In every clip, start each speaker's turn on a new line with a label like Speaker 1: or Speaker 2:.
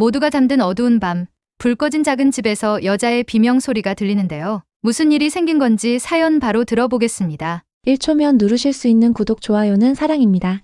Speaker 1: 모두가 잠든 어두운 밤, 불 꺼진 작은 집에서 여자의 비명 소리가 들리는데요. 무슨 일이 생긴 건지 사연 바로 들어보겠습니다.
Speaker 2: 1초면 누르실 수 있는 구독, 좋아요는 사랑입니다.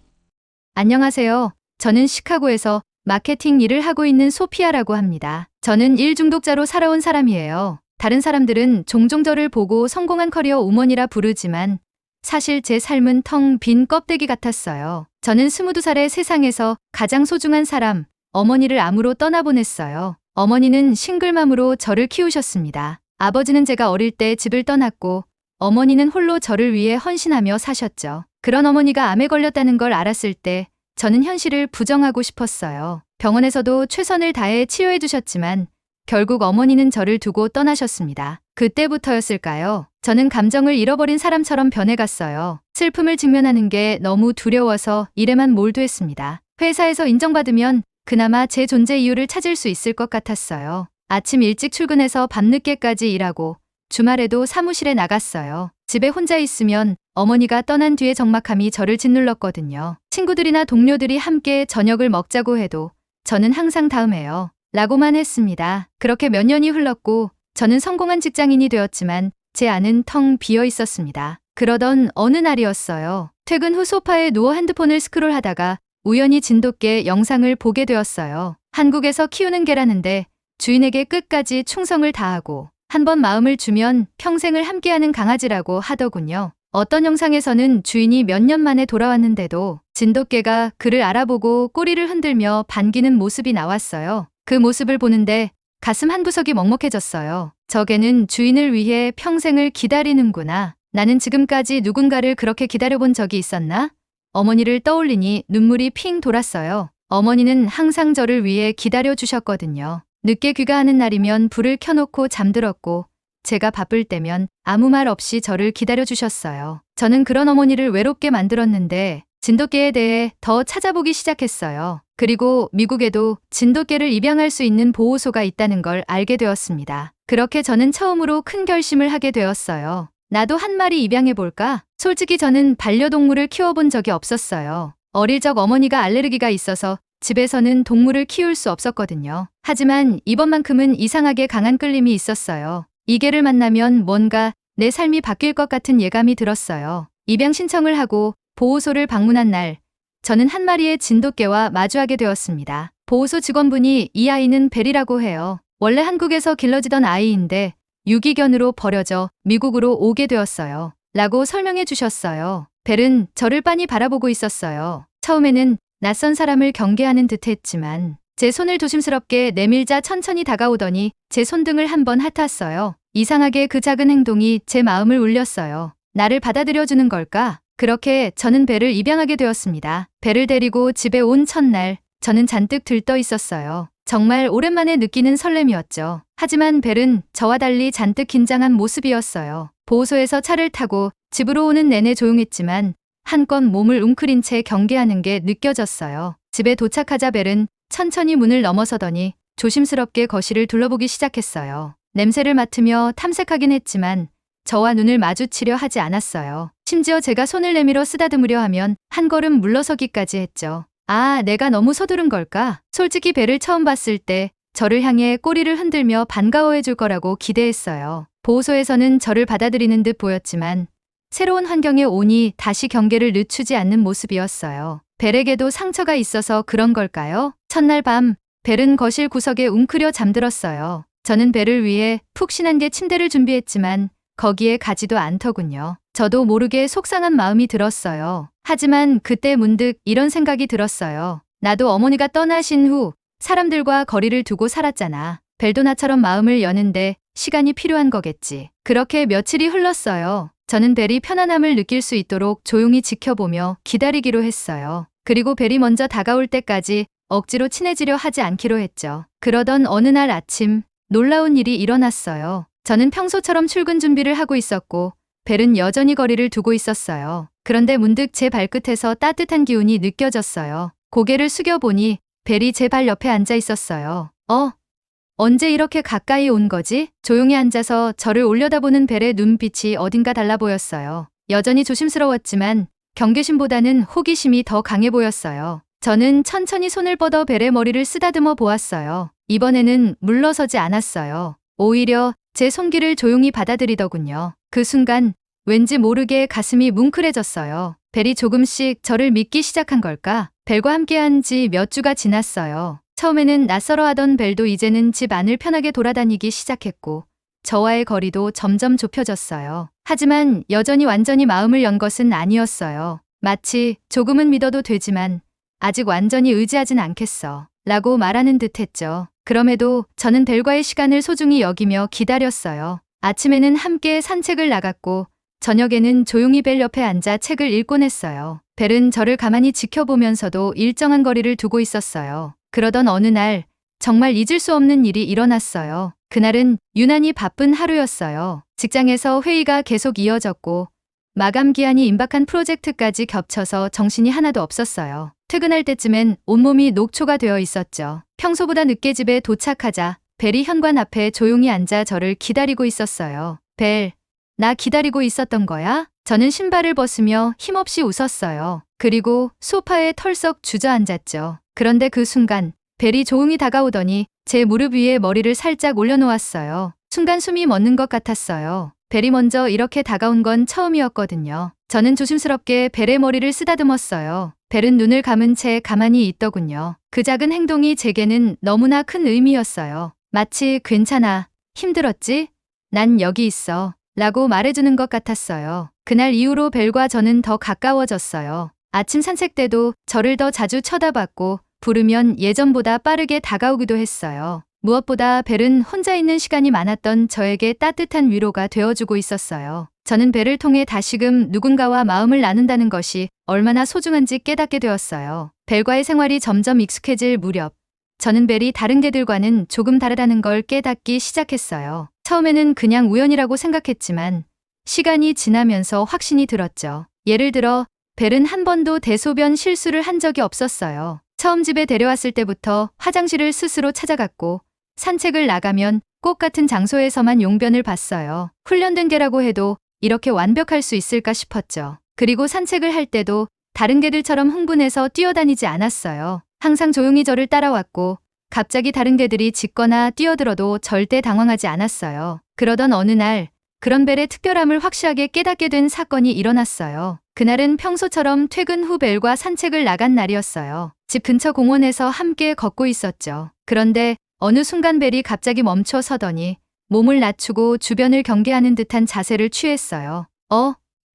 Speaker 1: 안녕하세요. 저는 시카고에서 마케팅 일을 하고 있는 소피아라고 합니다. 저는 일 중독자로 살아온 사람이에요. 다른 사람들은 종종 저를 보고 성공한 커리어 우먼이라 부르지만 사실 제 삶은 텅 빈 껍데기 같았어요. 저는 22살에 세상에서 가장 소중한 사람, 어머니를 암으로 떠나보냈어요. 어머니는 싱글맘으로 저를 키우셨습니다. 아버지는 제가 어릴 때 집을 떠났고 어머니는 홀로 저를 위해 헌신하며 사셨죠. 그런 어머니가 암에 걸렸다는 걸 알았을 때 저는 현실을 부정하고 싶었어요. 병원에서도 최선을 다해 치료해 주셨지만 결국 어머니는 저를 두고 떠나셨습니다. 그때부터였을까요? 저는 감정을 잃어버린 사람처럼 변해갔어요. 슬픔을 직면하는 게 너무 두려워서 일에만 몰두했습니다. 회사에서 인정받으면 그나마 제 존재 이유를 찾을 수 있을 것 같았어요. 아침 일찍 출근해서 밤늦게까지 일하고 주말에도 사무실에 나갔어요. 집에 혼자 있으면 어머니가 떠난 뒤의 적막함이 저를 짓눌렀거든요. 친구들이나 동료들이 함께 저녁을 먹자고 해도 저는 항상 다음에요. 라고만 했습니다. 그렇게 몇 년이 흘렀고 저는 성공한 직장인이 되었지만 제 안은 텅 비어 있었습니다. 그러던 어느 날이었어요. 퇴근 후 소파에 누워 핸드폰을 스크롤하다가 우연히 진돗개 영상을 보게 되었어요. 한국에서 키우는 개라는데 주인에게 끝까지 충성을 다하고 한번 마음을 주면 평생을 함께하는 강아지라고 하더군요. 어떤 영상에서는 주인이 몇 년 만에 돌아왔는데도 진돗개가 그를 알아보고 꼬리를 흔들며 반기는 모습이 나왔어요. 그 모습을 보는데 가슴 한구석이 먹먹해졌어요. 저 개는 주인을 위해 평생을 기다리는구나. 나는 지금까지 누군가를 그렇게 기다려본 적이 있었나? 어머니를 떠올리니 눈물이 핑 돌았어요. 어머니는 항상 저를 위해 기다려주셨거든요. 늦게 귀가하는 날이면 불을 켜놓고 잠들었고 제가 바쁠 때면 아무 말 없이 저를 기다려주셨어요. 저는 그런 어머니를 외롭게 만들었는데 진돗개에 대해 더 찾아보기 시작했어요. 그리고 미국에도 진돗개를 입양할 수 있는 보호소가 있다는 걸 알게 되었습니다. 그렇게 저는 처음으로 큰 결심을 하게 되었어요. 나도 한 마리 입양해볼까? 솔직히 저는 반려동물을 키워본 적이 없었어요. 어릴 적 어머니가 알레르기가 있어서 집에서는 동물을 키울 수 없었거든요. 하지만 이번만큼은 이상하게 강한 끌림이 있었어요. 이 개를 만나면 뭔가 내 삶이 바뀔 것 같은 예감이 들었어요. 입양 신청을 하고 보호소를 방문한 날, 저는 한 마리의 진돗개와 마주하게 되었습니다. 보호소 직원분이 이 아이는 벨이라고 해요. 원래 한국에서 길러지던 아이인데 유기견으로 버려져 미국으로 오게 되었어요. 라고 설명해 주셨어요. 벨은 저를 빤히 바라보고 있었어요. 처음에는 낯선 사람을 경계하는 듯 했지만 제 손을 조심스럽게 내밀자 천천히 다가오더니 제 손등을 한번 핥았어요. 이상하게 그 작은 행동이 제 마음을 울렸어요. 나를 받아들여주는 걸까? 그렇게 저는 벨을 입양하게 되었습니다. 벨을 데리고 집에 온 첫날 저는 잔뜩 들떠 있었어요. 정말 오랜만에 느끼는 설렘이었죠. 하지만 벨은 저와 달리 잔뜩 긴장한 모습이었어요. 보호소에서 차를 타고 집으로 오는 내내 조용했지만 한껏 몸을 웅크린 채 경계하는 게 느껴졌어요. 집에 도착하자 벨은 천천히 문을 넘어서더니 조심스럽게 거실을 둘러보기 시작했어요. 냄새를 맡으며 탐색하긴 했지만 저와 눈을 마주치려 하지 않았어요. 심지어 제가 손을 내밀어 쓰다듬으려 하면 한 걸음 물러서기까지 했죠. 아, 내가 너무 서두른 걸까? 솔직히 벨을 처음 봤을 때 저를 향해 꼬리를 흔들며 반가워해 줄 거라고 기대했어요. 보호소에서는 저를 받아들이는 듯 보였지만 새로운 환경에 오니 다시 경계를 늦추지 않는 모습이었어요. 벨에게도 상처가 있어서 그런 걸까요? 첫날 밤, 벨은 거실 구석에 웅크려 잠들었어요. 저는 벨을 위해 푹신한 게 침대를 준비했지만 거기에 가지도 않더군요. 저도 모르게 속상한 마음이 들었어요. 하지만 그때 문득 이런 생각이 들었어요. 나도 어머니가 떠나신 후 사람들과 거리를 두고 살았잖아. 벨도 나처럼 마음을 여는데 시간이 필요한 거겠지. 그렇게 며칠이 흘렀어요. 저는 벨이 편안함을 느낄 수 있도록 조용히 지켜보며 기다리기로 했어요. 그리고 벨이 먼저 다가올 때까지 억지로 친해지려 하지 않기로 했죠. 그러던 어느 날 아침 놀라운 일이 일어났어요. 저는 평소처럼 출근 준비를 하고 있었고 벨은 여전히 거리를 두고 있었어요. 그런데 문득 제 발끝에서 따뜻한 기운이 느껴졌어요. 고개를 숙여보니 벨이 제 발 옆에 앉아 있었어요. 언제 이렇게 가까이 온 거지? 조용히 앉아서 저를 올려다보는 벨의 눈빛이 어딘가 달라 보였어요. 여전히 조심스러웠지만 경계심보다는 호기심이 더 강해 보였어요. 저는 천천히 손을 뻗어 벨의 머리를 쓰다듬어 보았어요. 이번에는 물러서지 않았어요. 오히려 제 손길을 조용히 받아들이더군요. 그 순간 왠지 모르게 가슴이 뭉클해졌어요. 벨이 조금씩 저를 믿기 시작한 걸까? 벨과 함께한 지 몇 주가 지났어요. 처음에는 낯설어하던 벨도 이제는 집 안을 편하게 돌아다니기 시작했고 저와의 거리도 점점 좁혀졌어요. 하지만 여전히 완전히 마음을 연 것은 아니었어요. 마치 조금은 믿어도 되지만 아직 완전히 의지하진 않겠어 라고 말하는 듯 했죠. 그럼에도 저는 벨과의 시간을 소중히 여기며 기다렸어요. 아침에는 함께 산책을 나갔고 저녁에는 조용히 벨 옆에 앉아 책을 읽곤 했어요. 벨은 저를 가만히 지켜보면서도 일정한 거리를 두고 있었어요. 그러던 어느 날 정말 잊을 수 없는 일이 일어났어요. 그날은 유난히 바쁜 하루였어요. 직장에서 회의가 계속 이어졌고 마감 기한이 임박한 프로젝트까지 겹쳐서 정신이 하나도 없었어요. 퇴근할 때쯤엔 온몸이 녹초가 되어 있었죠. 평소보다 늦게 집에 도착하자 벨이 현관 앞에 조용히 앉아 저를 기다리고 있었어요. 벨, 나 기다리고 있었던 거야? 저는 신발을 벗으며 힘없이 웃었어요. 그리고 소파에 털썩 주저앉았죠. 그런데 그 순간 벨이 조용히 다가오더니 제 무릎 위에 머리를 살짝 올려놓았어요. 순간 숨이 멎는 것 같았어요. 벨이 먼저 이렇게 다가온 건 처음이었거든요. 저는 조심스럽게 벨의 머리를 쓰다듬었어요. 벨은 눈을 감은 채 가만히 있더군요. 그 작은 행동이 제게는 너무나 큰 의미였어요. 마치 괜찮아, 힘들었지? 난 여기 있어 라고 말해주는 것 같았어요. 그날 이후로 벨과 저는 더 가까워졌어요. 아침 산책 때도 저를 더 자주 쳐다봤고 부르면 예전보다 빠르게 다가오기도 했어요. 무엇보다 벨은 혼자 있는 시간이 많았던 저에게 따뜻한 위로가 되어주고 있었어요. 저는 벨을 통해 다시금 누군가와 마음을 나눈다는 것이 얼마나 소중한지 깨닫게 되었어요. 벨과의 생활이 점점 익숙해질 무렵 저는 벨이 다른 개들과는 조금 다르다는 걸 깨닫기 시작했어요. 처음에는 그냥 우연이라고 생각했지만 시간이 지나면서 확신이 들었죠. 예를 들어 벨은 한 번도 대소변 실수를 한 적이 없었어요. 처음 집에 데려왔을 때부터 화장실을 스스로 찾아갔고 산책을 나가면 꼭 같은 장소에서만 용변을 봤어요. 훈련된 개라고 해도 이렇게 완벽할 수 있을까 싶었죠. 그리고 산책을 할 때도 다른 개들처럼 흥분해서 뛰어다니지 않았어요. 항상 조용히 저를 따라왔고 갑자기 다른 개들이 짖거나 뛰어들어도 절대 당황하지 않았어요. 그러던 어느 날 그런 벨의 특별함을 확실하게 깨닫게 된 사건이 일어났어요. 그날은 평소처럼 퇴근 후 벨과 산책을 나간 날이었어요. 집 근처 공원에서 함께 걷고 있었죠. 그런데 어느 순간 벨이 갑자기 멈춰 서더니 몸을 낮추고 주변을 경계하는 듯한 자세를 취했어요.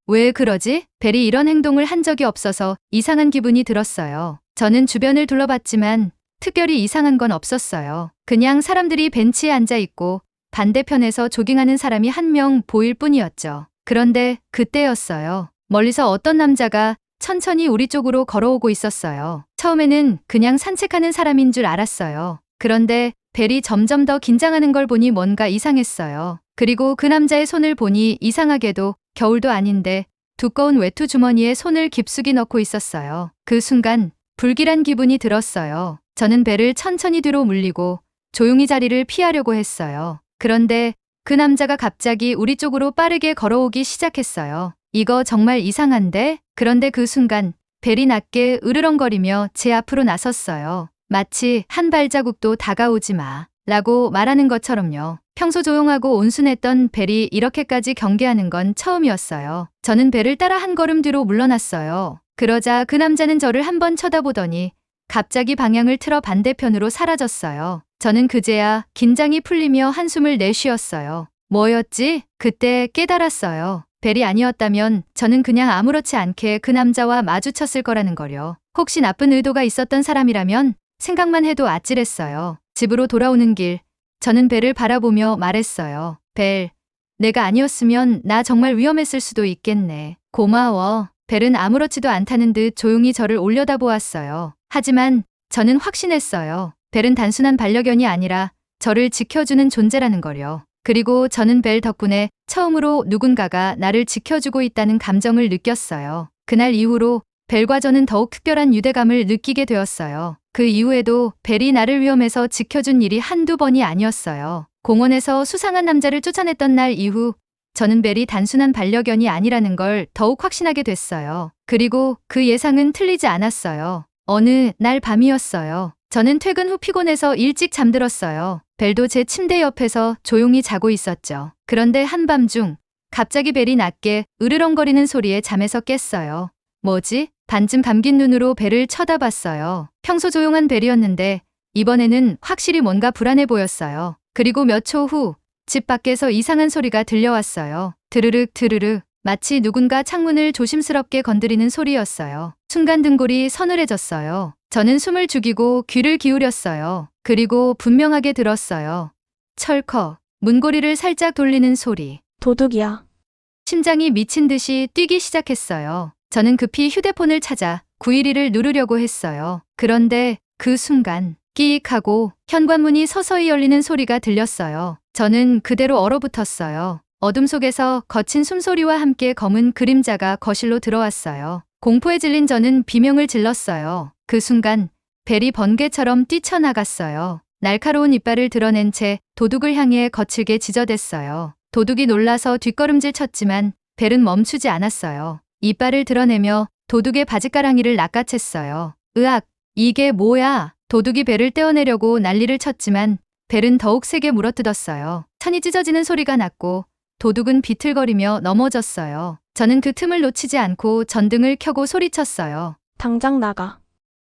Speaker 1: 왜 그러지? 벨이 이런 행동을 한 적이 없어서 이상한 기분이 들었어요. 저는 주변을 둘러봤지만 특별히 이상한 건 없었어요. 그냥 사람들이 벤치에 앉아 있고 반대편에서 조깅하는 사람이 한 명 보일 뿐이었죠. 그런데 그때였어요. 멀리서 어떤 남자가 천천히 우리 쪽으로 걸어오고 있었어요. 처음에는 그냥 산책하는 사람인 줄 알았어요. 그런데 벨이 점점 더 긴장하는 걸 보니 뭔가 이상했어요. 그리고 그 남자의 손을 보니 이상하게도 겨울도 아닌데 두꺼운 외투 주머니에 손을 깊숙이 넣고 있었어요. 그 순간 불길한 기분이 들었어요. 저는 벨을 천천히 뒤로 물리고 조용히 자리를 피하려고 했어요. 그런데 그 남자가 갑자기 우리 쪽으로 빠르게 걸어오기 시작했어요. 이거 정말 이상한데? 그런데 그 순간 벨이 낮게 으르렁거리며 제 앞으로 나섰어요. 마치 한 발자국도 다가오지 마 라고 말하는 것처럼요. 평소 조용하고 온순했던 벨이 이렇게까지 경계하는 건 처음이었어요. 저는 벨을 따라 한 걸음 뒤로 물러났어요. 그러자 그 남자는 저를 한번 쳐다보더니 갑자기 방향을 틀어 반대편으로 사라졌어요. 저는 그제야 긴장이 풀리며 한숨을 내쉬었어요. 뭐였지? 그때 깨달았어요. 벨이 아니었다면 저는 그냥 아무렇지 않게 그 남자와 마주쳤을 거라는 거요. 혹시 나쁜 의도가 있었던 사람이라면 생각만 해도 아찔했어요. 집으로 돌아오는 길, 저는 벨을 바라보며 말했어요. 벨, 내가 아니었으면 나 정말 위험했을 수도 있겠네. 고마워. 벨은 아무렇지도 않다는 듯 조용히 저를 올려다보았어요. 하지만 저는 확신했어요. 벨은 단순한 반려견이 아니라 저를 지켜주는 존재라는 걸요. 그리고 저는 벨 덕분에 처음으로 누군가가 나를 지켜주고 있다는 감정을 느꼈어요. 그날 이후로 벨과 저는 더욱 특별한 유대감을 느끼게 되었어요. 그 이후에도 벨이 나를 위험해서 지켜준 일이 한두 번이 아니었어요. 공원에서 수상한 남자를 쫓아냈던 날 이후 저는 벨이 단순한 반려견이 아니라는 걸 더욱 확신하게 됐어요. 그리고 그 예상은 틀리지 않았어요. 어느 날 밤이었어요. 저는 퇴근 후 피곤해서 일찍 잠들었어요. 벨도 제 침대 옆에서 조용히 자고 있었죠. 그런데 한밤중 갑자기 벨이 낮게 으르렁거리는 소리에 잠에서 깼어요. 뭐지? 반쯤 감긴 눈으로 벨을 쳐다봤어요. 평소 조용한 벨이었는데 이번에는 확실히 뭔가 불안해 보였어요. 그리고 몇 초 후 집 밖에서 이상한 소리가 들려왔어요. 드르륵 드르륵. 마치 누군가 창문을 조심스럽게 건드리는 소리였어요. 순간 등골이 서늘해졌어요. 저는 숨을 죽이고 귀를 기울였어요. 그리고 분명하게 들었어요. 철컥. 문고리를 살짝 돌리는 소리.
Speaker 2: 도둑이야.
Speaker 1: 심장이 미친 듯이 뛰기 시작했어요. 저는 급히 휴대폰을 찾아 911을 누르려고 했어요. 그런데 그 순간 끼익 하고 현관문이 서서히 열리는 소리가 들렸어요. 저는 그대로 얼어붙었어요. 어둠 속에서 거친 숨소리와 함께 검은 그림자가 거실로 들어왔어요. 공포에 질린 저는 비명을 질렀어요. 그 순간 벨이 번개처럼 뛰쳐나갔어요. 날카로운 이빨을 드러낸 채 도둑을 향해 거칠게 지저댔어요. 도둑이 놀라서 뒷걸음질 쳤지만 벨은 멈추지 않았어요. 이빨을 드러내며 도둑의 바지가랑이를 낚아챘어요. 으악! 이게 뭐야? 도둑이 벨을 떼어내려고 난리를 쳤지만 벨은 더욱 세게 물어뜯었어요. 천이 찢어지는 소리가 났고 도둑은 비틀거리며 넘어졌어요. 저는 그 틈을 놓치지 않고 전등을 켜고 소리쳤어요.
Speaker 2: 당장 나가.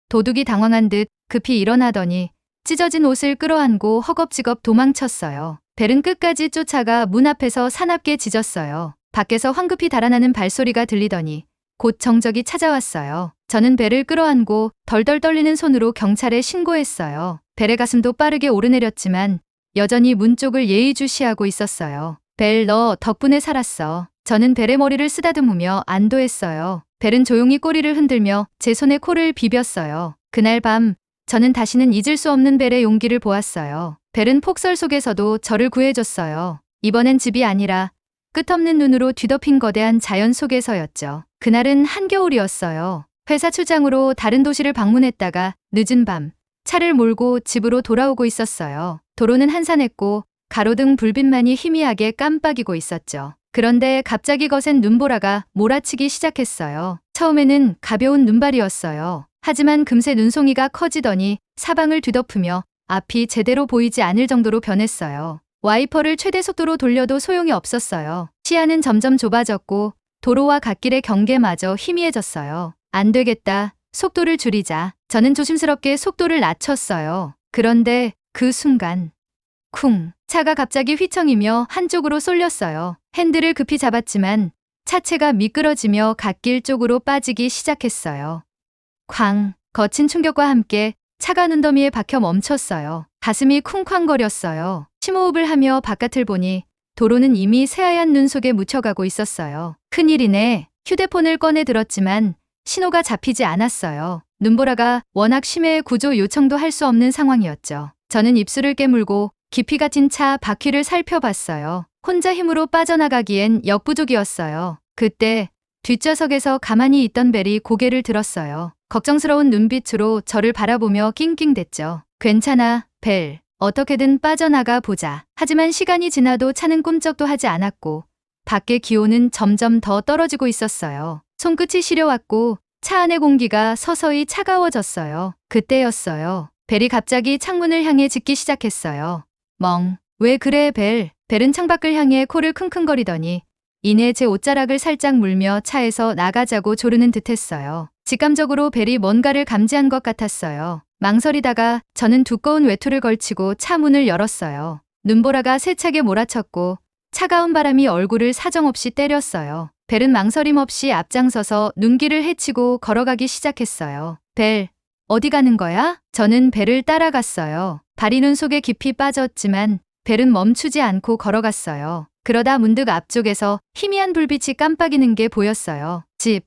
Speaker 1: 도둑이 당황한 듯 급히 일어나더니 찢어진 옷을 끌어안고 허겁지겁 도망쳤어요. 벨은 끝까지 쫓아가 문 앞에서 사납게 짖었어요. 밖에서 황급히 달아나는 발소리가 들리더니 곧 정적이 찾아왔어요. 저는 벨을 끌어안고 덜덜 떨리는 손으로 경찰에 신고했어요. 벨의 가슴도 빠르게 오르내렸지만 여전히 문 쪽을 예의주시하고 있었어요. 벨, 너 덕분에 살았어. 저는 벨의 머리를 쓰다듬으며 안도했어요. 벨은 조용히 꼬리를 흔들며 제 손에 코를 비볐어요. 그날 밤 저는 다시는 잊을 수 없는 벨의 용기를 보았어요. 벨은 폭설 속에서도 저를 구해줬어요. 이번엔 집이 아니라 끝없는 눈으로 뒤덮인 거대한 자연 속에서였죠. 그날은 한겨울이었어요. 회사 출장으로 다른 도시를 방문했다가 늦은 밤 차를 몰고 집으로 돌아오고 있었어요. 도로는 한산했고 가로등 불빛만이 희미하게 깜빡이고 있었죠. 그런데 갑자기 거센 눈보라가 몰아치기 시작했어요. 처음에는 가벼운 눈발이었어요. 하지만 금세 눈송이가 커지더니 사방을 뒤덮으며 앞이 제대로 보이지 않을 정도로 변했어요. 와이퍼를 최대 속도로 돌려도 소용이 없었어요. 시야는 점점 좁아졌고 도로와 갓길의 경계마저 희미해졌어요. 안 되겠다. 속도를 줄이자. 저는 조심스럽게 속도를 낮췄어요. 그런데 그 순간 쿵! 차가 갑자기 휘청이며 한쪽으로 쏠렸어요. 핸들을 급히 잡았지만 차체가 미끄러지며 갓길 쪽으로 빠지기 시작했어요. 쾅! 거친 충격과 함께 차가 눈더미에 박혀 멈췄어요. 가슴이 쿵쾅거렸어요. 심호흡을 하며 바깥을 보니 도로는 이미 새하얀 눈 속에 묻혀가고 있었어요. 큰일이네. 휴대폰을 꺼내 들었지만 신호가 잡히지 않았어요. 눈보라가 워낙 심해 구조 요청도 할 수 없는 상황이었죠. 저는 입술을 깨물고 깊이 갇힌 차 바퀴를 살펴봤어요. 혼자 힘으로 빠져나가기엔 역부족이었어요. 그때 뒷좌석에서 가만히 있던 벨이 고개를 들었어요. 걱정스러운 눈빛으로 저를 바라보며 낑낑댔죠. 괜찮아, 벨. 어떻게든 빠져나가 보자. 하지만 시간이 지나도 차는 꿈쩍도 하지 않았고 밖의 기온은 점점 더 떨어지고 있었어요. 손끝이 시려왔고 차 안의 공기가 서서히 차가워졌어요. 그때였어요. 벨이 갑자기 창문을 향해 짖기 시작했어요. 멍. 왜 그래, 벨? 벨은 창밖을 향해 코를 킁킁거리더니 이내 제 옷자락을 살짝 물며 차에서 나가자고 조르는 듯했어요. 직감적으로 벨이 뭔가를 감지한 것 같았어요. 망설이다가 저는 두꺼운 외투를 걸치고 차 문을 열었어요. 눈보라가 세차게 몰아쳤고 차가운 바람이 얼굴을 사정없이 때렸어요. 벨은 망설임 없이 앞장서서 눈길을 헤치고 걸어가기 시작했어요. 벨, 어디 가는 거야? 저는 벨을 따라갔어요. 발이 눈 속에 깊이 빠졌지만 벨은 멈추지 않고 걸어갔어요. 그러다 문득 앞쪽에서 희미한 불빛이 깜빡이는 게 보였어요. 집,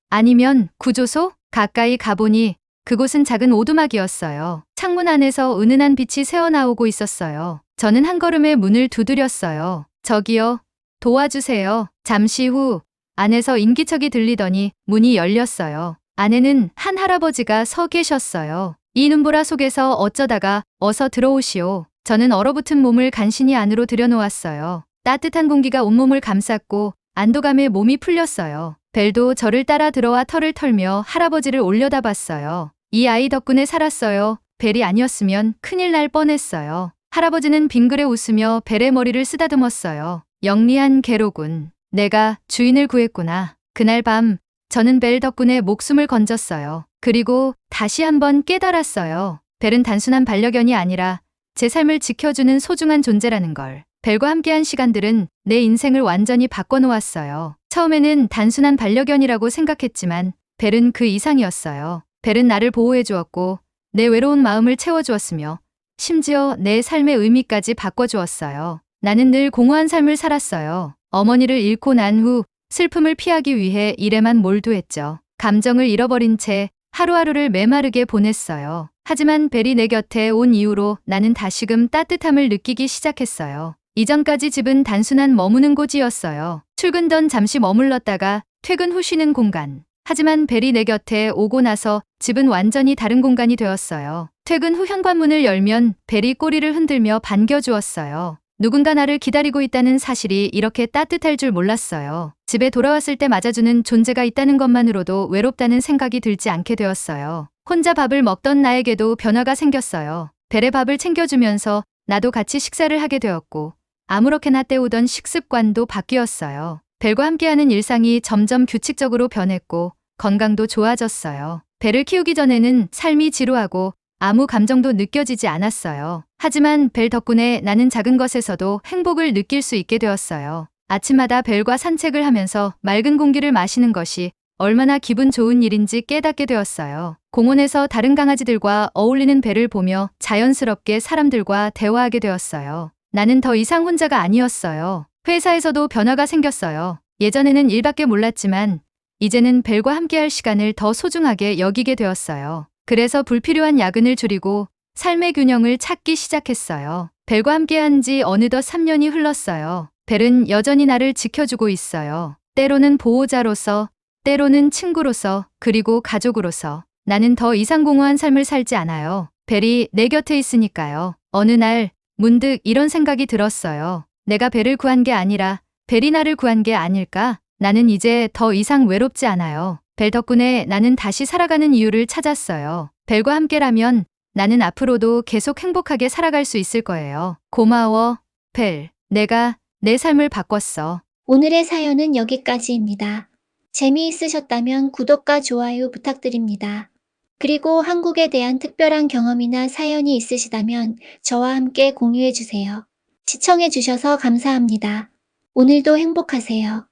Speaker 1: 아니면 구조소? 가까이 가보니 그곳은 작은 오두막이었어요. 창문 안에서 은은한 빛이 새어나오고 있었어요. 저는 한 걸음에 문을 두드렸어요. 저기요, 도와주세요. 잠시 후 안에서 인기척이 들리더니 문이 열렸어요. 안에는 한 할아버지가 서 계셨어요. 이 눈보라 속에서 어쩌다가 어서 들어오시오. 저는 얼어붙은 몸을 간신히 안으로 들여놓았어요. 따뜻한 공기가 온몸을 감쌌고 안도감에 몸이 풀렸어요. 벨도 저를 따라 들어와 털을 털며 할아버지를 올려다봤어요. 이 아이 덕분에 살았어요. 벨이 아니었으면 큰일 날 뻔했어요. 할아버지는 빙그레 웃으며 벨의 머리를 쓰다듬었어요. 영리한 개로군. 내가 주인을 구했구나. 그날 밤 저는 벨 덕분에 목숨을 건졌어요. 그리고 다시 한번 깨달았어요. 벨은 단순한 반려견이 아니라 제 삶을 지켜주는 소중한 존재라는 걸. 벨과 함께한 시간들은 내 인생을 완전히 바꿔놓았어요. 처음에는 단순한 반려견이라고 생각했지만 벨은 그 이상이었어요. 벨은 나를 보호해 주었고 내 외로운 마음을 채워주었으며 심지어 내 삶의 의미까지 바꿔주었어요. 나는 늘 공허한 삶을 살았어요. 어머니를 잃고 난 후 슬픔을 피하기 위해 일에만 몰두했죠. 감정을 잃어버린 채 하루하루를 메마르게 보냈어요. 하지만 벨이 내 곁에 온 이후로 나는 다시금 따뜻함을 느끼기 시작했어요. 이전까지 집은 단순한 머무는 곳이었어요. 출근 전 잠시 머물렀다가 퇴근 후 쉬는 공간. 하지만 벨이 내 곁에 오고 나서 집은 완전히 다른 공간이 되었어요. 퇴근 후 현관문을 열면 벨이 꼬리를 흔들며 반겨주었어요. 누군가 나를 기다리고 있다는 사실이 이렇게 따뜻할 줄 몰랐어요. 집에 돌아왔을 때 맞아주는 존재가 있다는 것만으로도 외롭다는 생각이 들지 않게 되었어요. 혼자 밥을 먹던 나에게도 변화가 생겼어요. 벨의 밥을 챙겨주면서 나도 같이 식사를 하게 되었고 아무렇게나 때우던 식습관도 바뀌었어요. 벨과 함께하는 일상이 점점 규칙적으로 변했고 건강도 좋아졌어요. 벨을 키우기 전에는 삶이 지루하고 아무 감정도 느껴지지 않았어요. 하지만 벨 덕분에 나는 작은 것에서도 행복을 느낄 수 있게 되었어요. 아침마다 벨과 산책을 하면서 맑은 공기를 마시는 것이 얼마나 기분 좋은 일인지 깨닫게 되었어요. 공원에서 다른 강아지들과 어울리는 벨을 보며 자연스럽게 사람들과 대화하게 되었어요. 나는 더 이상 혼자가 아니었어요. 회사에서도 변화가 생겼어요. 예전에는 일밖에 몰랐지만 이제는 벨과 함께할 시간을 더 소중하게 여기게 되었어요. 그래서 불필요한 야근을 줄이고 삶의 균형을 찾기 시작했어요. 벨과 함께한 지 어느덧 3년이 흘렀어요. 벨은 여전히 나를 지켜주고 있어요. 때로는 보호자로서, 때로는 친구로서, 그리고 가족으로서. 나는 더 이상 공허한 삶을 살지 않아요. 벨이 내 곁에 있으니까요. 어느 날 문득 이런 생각이 들었어요. 내가 벨을 구한 게 아니라 벨이 나를 구한 게 아닐까? 나는 이제 더 이상 외롭지 않아요. 벨 덕분에 나는 다시 살아가는 이유를 찾았어요. 벨과 함께라면 나는 앞으로도 계속 행복하게 살아갈 수 있을 거예요. 고마워, 벨. 내가 내 삶을 바꿨어.
Speaker 3: 오늘의 사연은 여기까지입니다. 재미있으셨다면 구독과 좋아요 부탁드립니다. 그리고 한국에 대한 특별한 경험이나 사연이 있으시다면 저와 함께 공유해 주세요. 시청해 주셔서 감사합니다. 오늘도 행복하세요.